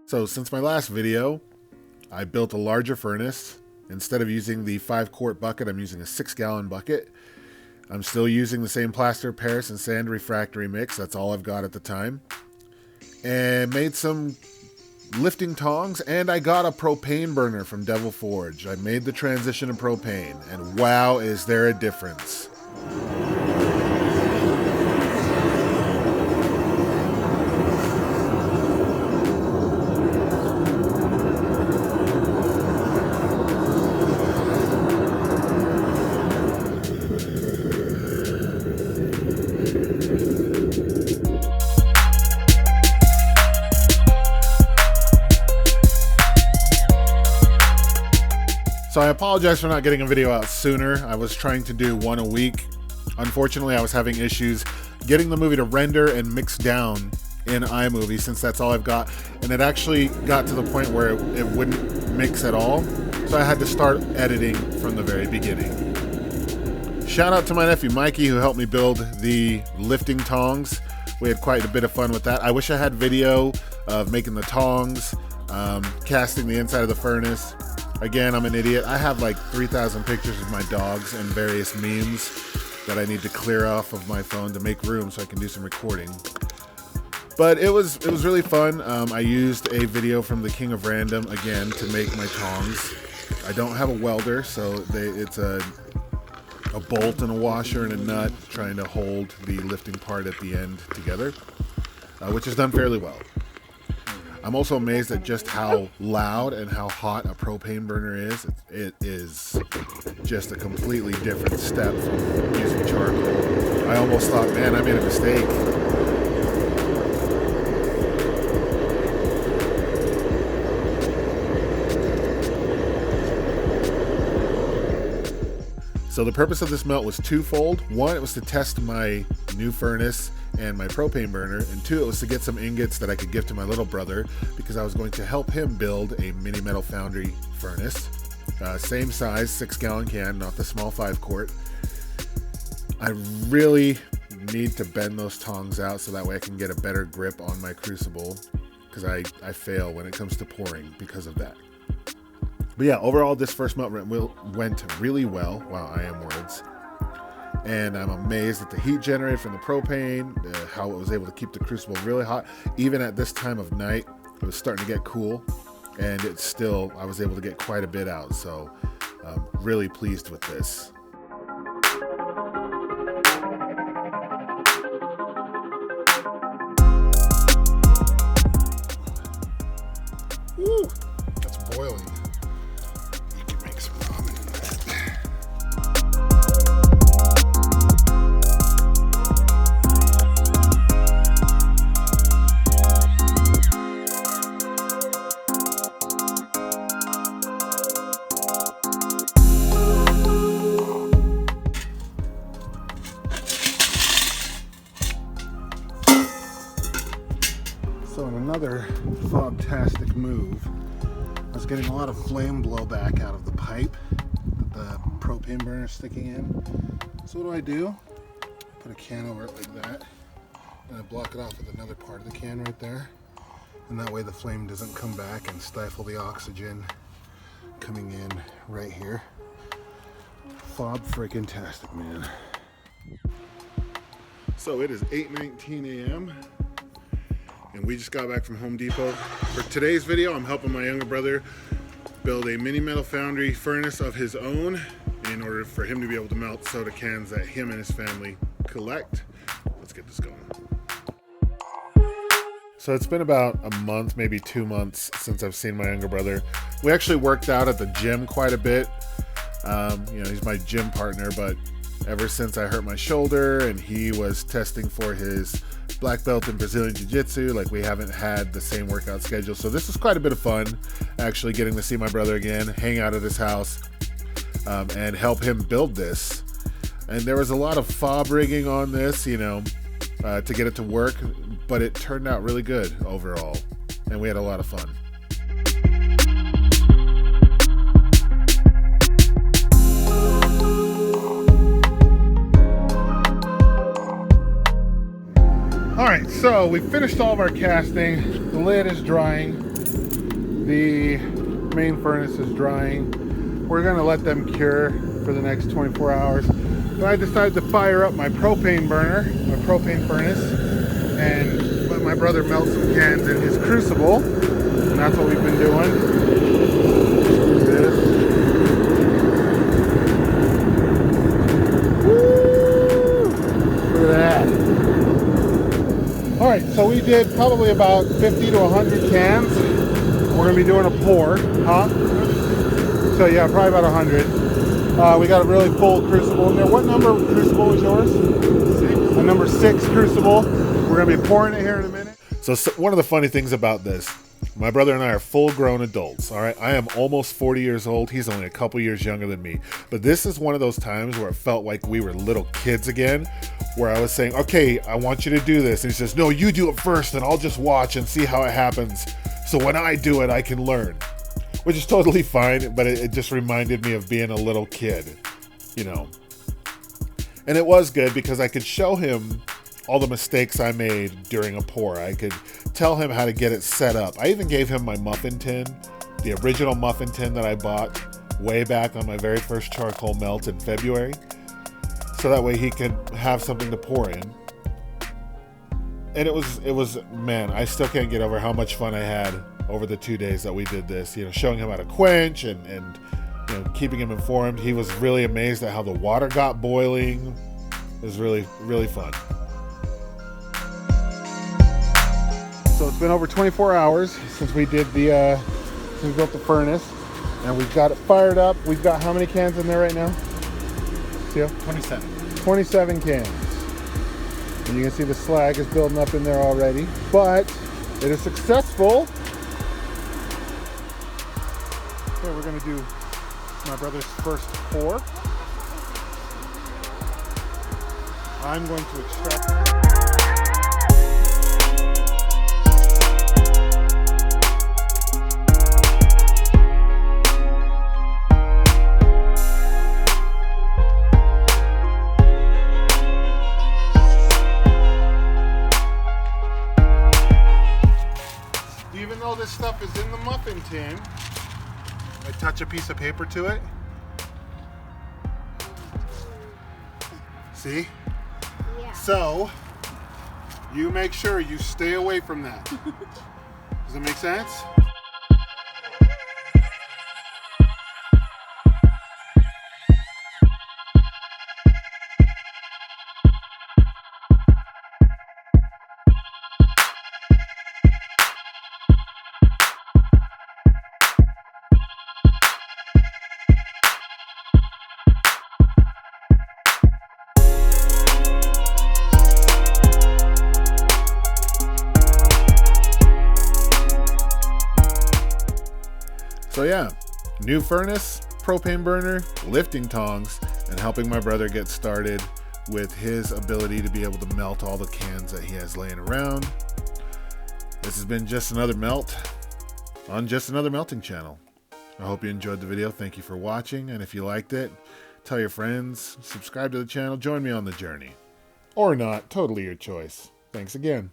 So since my last video, I built a larger furnace. Instead of using the 5-quart bucket, I'm using a 6-gallon bucket. I'm still using the same plaster of Paris and sand refractory mix. That's all I've got at the time. And made some lifting tongs, and I got a propane burner from Devil Forge. I made the transition to propane, and wow, is there a difference. So I apologize for not getting a video out sooner. I was trying to do one a week. Unfortunately, I was having issues getting the movie to render and mix down in iMovie, since that's all I've got. And it actually got to the point where it wouldn't mix at all. So I had to start editing from the very beginning. Shout out to my nephew Mikey, who helped me build the lifting tongs. We had quite a bit of fun with that. I wish I had video of making the tongs, casting the inside of the furnace. Again, I'm an idiot. I have like 3,000 pictures of my dogs and various memes that I need to clear off of my phone to make room so I can do some recording. But it was really fun. I used a video from the King of Random again to make my tongs. I don't have a welder, so it's a bolt and a washer and a nut trying to hold the lifting part at the end together, which is done fairly well. I'm also amazed at just how loud and how hot a propane burner is. It is just a completely different step from using charcoal. I almost thought, man, I made a mistake. So the purpose of this melt was twofold. One, it was to test my new furnace and my propane burner, and two, it was to get some ingots that I could give to my little brother, because I was going to help him build a mini metal foundry furnace. Same size, 6-gallon can, not the small 5-quart. I really need to bend those tongs out so that way I can get a better grip on my crucible, because I fail when it comes to pouring because of that. But yeah, overall, this first melt went really well. Wow, I am words. And I'm amazed at the heat generated from the propane, how it was able to keep the crucible really hot. Even at this time of night, it was starting to get cool, and I was able to get quite a bit out. So I'm really pleased with this. Woo, that's boiling. You can make some ramen in that. So in another fobtastic move, I was getting a lot of flame blowback out of the pipe that the propane burner is sticking in. So what do? Put a can over it like that, and I block it off with another part of the can right there. And that way the flame doesn't come back and stifle the oxygen coming in right here. Fob freaking tastic, man. So it is 8:19 a.m. and we just got back from Home Depot. For today's video, I'm helping my younger brother build a mini metal foundry furnace of his own in order for him to be able to melt soda cans that him and his family collect. Let's get this going. So it's been about a month, maybe 2 months since I've seen my younger brother. We actually worked out at the gym quite a bit. He's my gym partner, but ever since I hurt my shoulder and he was testing for his black belt in Brazilian Jiu-Jitsu, like, we haven't had the same workout schedule. So this was quite a bit of fun, actually getting to see my brother again, hang out at his house, and help him build this. And there was a lot of fob rigging on this, to get it to work, but it turned out really good overall, and we had a lot of fun. All right, so we finished all of our casting. The lid is drying. The main furnace is drying. We're gonna let them cure for the next 24 hours. But I decided to fire up my propane burner, my propane furnace, and let my brother melt some cans in his crucible. And that's what we've been doing. Woo! Look at that. All right, so we did probably about 50 to 100 cans. We're gonna be doing a pour, huh? So yeah, probably about 100. We got a really full crucible in there. What number crucible is yours? 6. A number 6 crucible. We're gonna be pouring it here in a minute. So one of the funny things about this, my brother and I are full-grown adults, all right? I am almost 40 years old. He's only a couple years younger than me. But this is one of those times where it felt like we were little kids again, where I was saying, okay, I want you to do this. And he says, no, you do it first, and I'll just watch and see how it happens. So when I do it, I can learn. Which is totally fine, but it just reminded me of being a little kid, you know. And it was good because I could show him all the mistakes I made during a pour. I could tell him how to get it set up. I even gave him my muffin tin, the original muffin tin that I bought way back on my very first charcoal melt in February. So that way he could have something to pour in. And it was, man, I still can't get over how much fun I had over the 2 days that we did this, you know, showing him how to quench and you know, keeping him informed. He was really amazed at how the water got boiling. It was really, really fun. So it's been over 24 hours since we did the, since we built the furnace, and we've got it fired up. We've got how many cans in there right now? See how? 27. 27 cans. And you can see the slag is building up in there already, but it is successful. Okay, we're gonna do my brother's first pour. I'm going to extract. Even though this stuff is in the muffin tin, I touch a piece of paper to it. See? Yeah. So, you make sure you stay away from that. Does that make sense? So yeah, new furnace, propane burner, lifting tongs, and helping my brother get started with his ability to be able to melt all the cans that he has laying around. This has been Just Another Melt on Just Another Melting channel. I hope you enjoyed the video. Thank you for watching, and if you liked it, tell your friends, subscribe to the channel, join me on the journey. Or not, totally your choice. Thanks again.